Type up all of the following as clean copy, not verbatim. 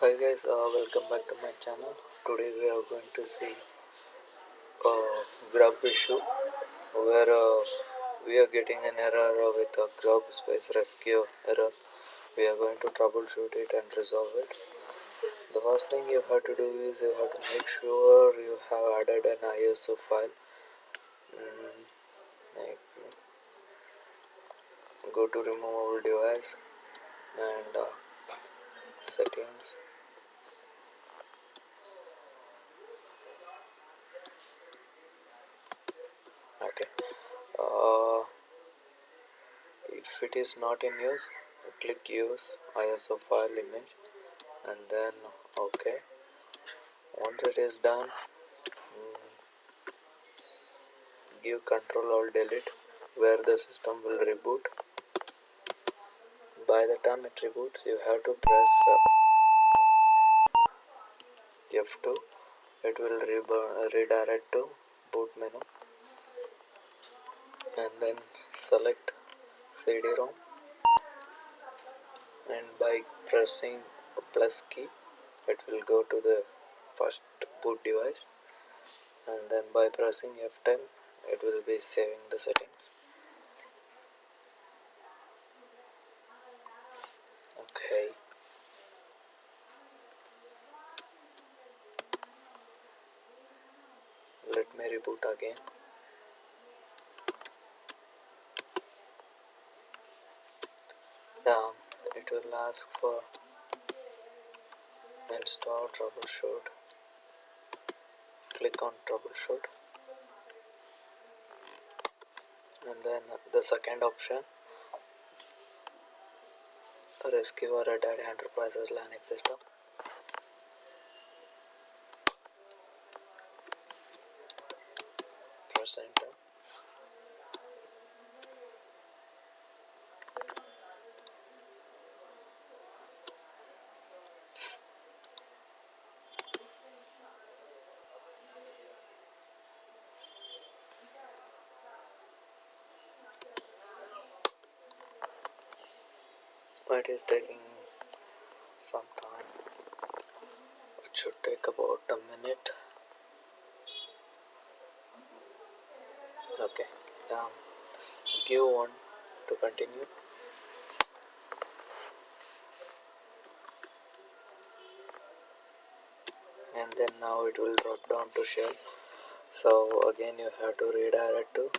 Hi guys, welcome back to my channel. Today we are going to see grub issue where we are getting an error with a grub space rescue error. We are going to troubleshoot it and resolve it. The first thing you have to do is you have to make sure you have added an ISO file. Like, go to removable device and settings. Okay. Uh, if it is not in use, click use ISO file image and then OK. Once it is done, give Control Alt Delete where the system will reboot. By the time it reboots, you have to press F2. It will redirect to boot menu and then select CD-ROM, and by pressing a plus key it will go to the first boot device, and then by pressing F10 it will be saving the settings. Okay. Let me reboot again. It will ask for install troubleshoot. Click on troubleshoot, and then the second option, rescue or Red Hat Enterprises Linux system. Press enter. It is taking some time. It should take about a minute. Okay. Give 1 to continue. And then now it will drop down to shell. So again you have to redirect to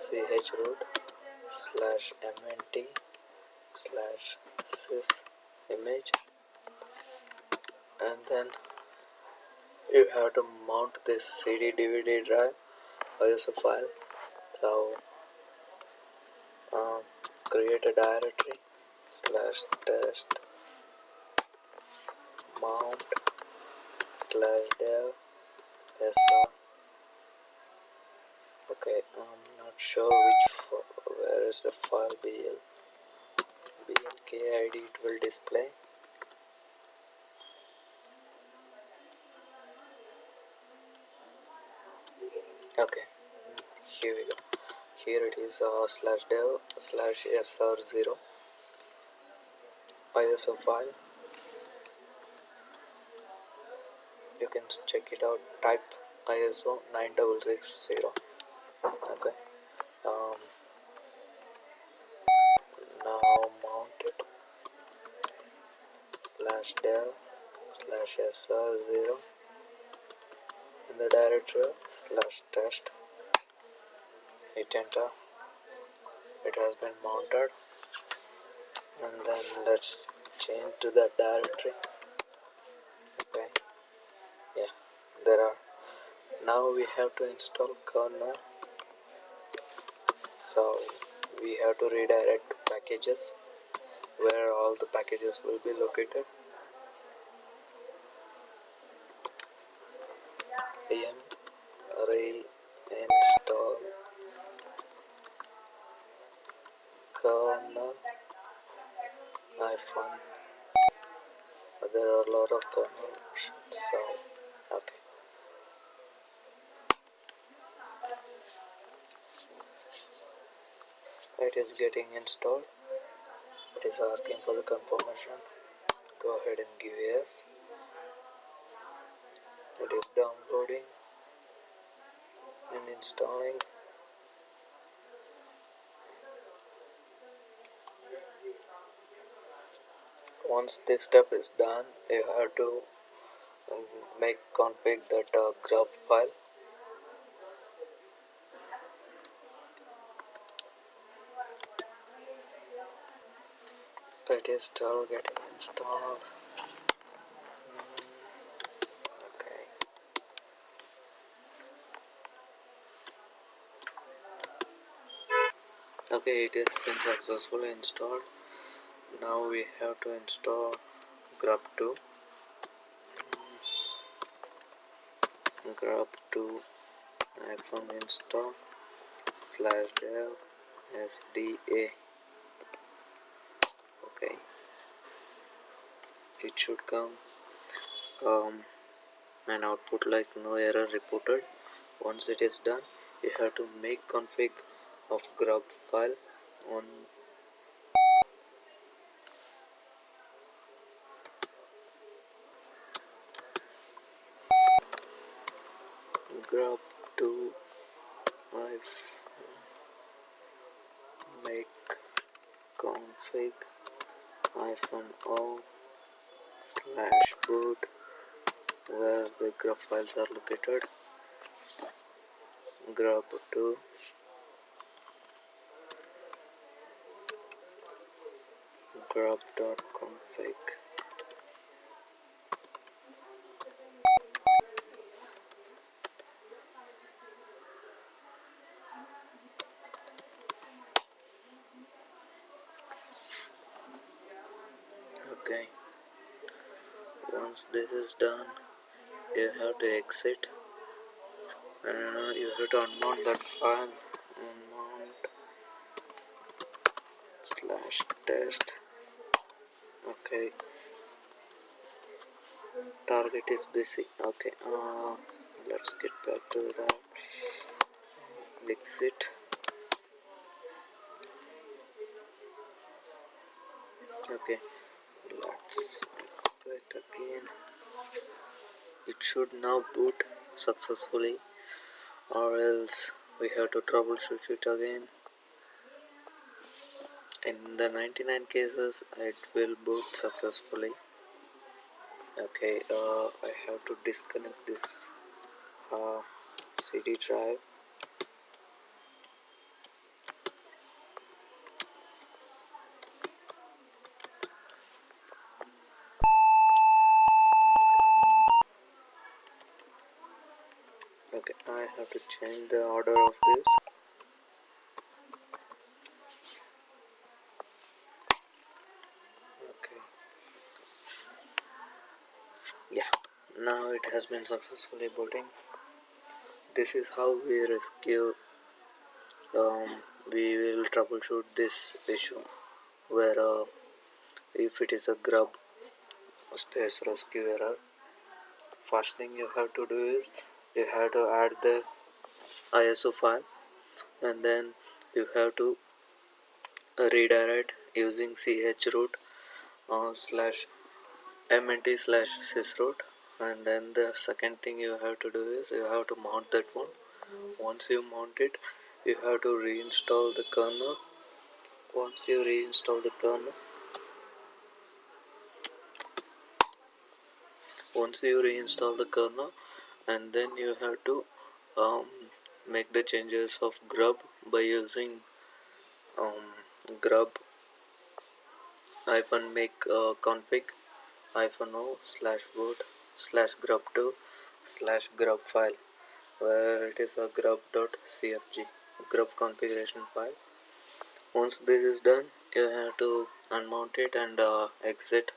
chroot/mnt/sysimage, and then you have to mount this CD DVD drive ISO file. So create a directory /test mount /dev sr. Okay, I'm not sure where is the file blkid it will display. Okay, here we go. Here it is /dev/sr0 ISO file. You can check it out. Type ISO 9660. Okay. Now mount it /dev/sr0 in the directory /test. Hit enter. It has been mounted, and then let's change to that directory. Okay. Yeah, there are. Now we have to install kernel. So we have to redirect to packages where all the packages will be located. reinstall kernel -. There are a lot of kernel versions, so okay. It is getting installed. It is asking for the confirmation. Go go ahead and give yes. It is downloading and installing. Once this step is done, you have to make config that grub file. It is still getting installed. Okay. Okay, it has been successfully installed. Now we have to install grub2. grub2 install /dev sda. Okay, it should come an output like no error reported. Once it is done, you have to make config of grub file on grub2 make config -o/boot where the grub files are located. grub2 grub.config. Okay, once this is done, you have to exit. You have to unmount that file. Unmount /test. Okay, target is busy. Okay, let's get back to that. Exit. Okay, let's do it again. It should now boot successfully, or else we have to troubleshoot it again. In the 99 cases, it will boot successfully. Okay, I have to disconnect this CD drive. Okay, I have to change the order of this. Okay, yeah, now it has been successfully booting. This is how we rescue. We will troubleshoot this issue where if it is a grub space rescue error. First thing you have to do is you have to add the ISO file, and then you have to redirect using chroot /mnt/sysroot, and then the second thing you have to do is you have to mount that one. Once you mount it, you have to reinstall the kernel. Once you reinstall the kernel, and then you have to make the changes of grub by using grub -make config -o/boot/grub2/grub file, where it is a grub.cfg grub configuration file. Once this is done, you have to unmount it and exit.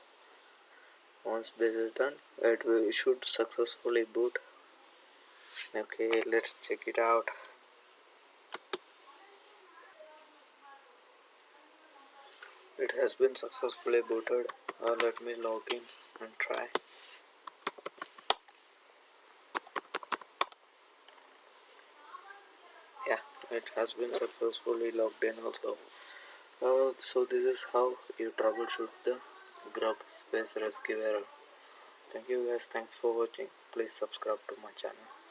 Once this is done, it should successfully boot. Okay, let's check it out. It has been successfully booted. Let me log in and try. Yeah, it has been successfully logged in also. So this is how you troubleshoot the grub space rescue error. Thank you guys, thanks for watching. Please subscribe to my channel.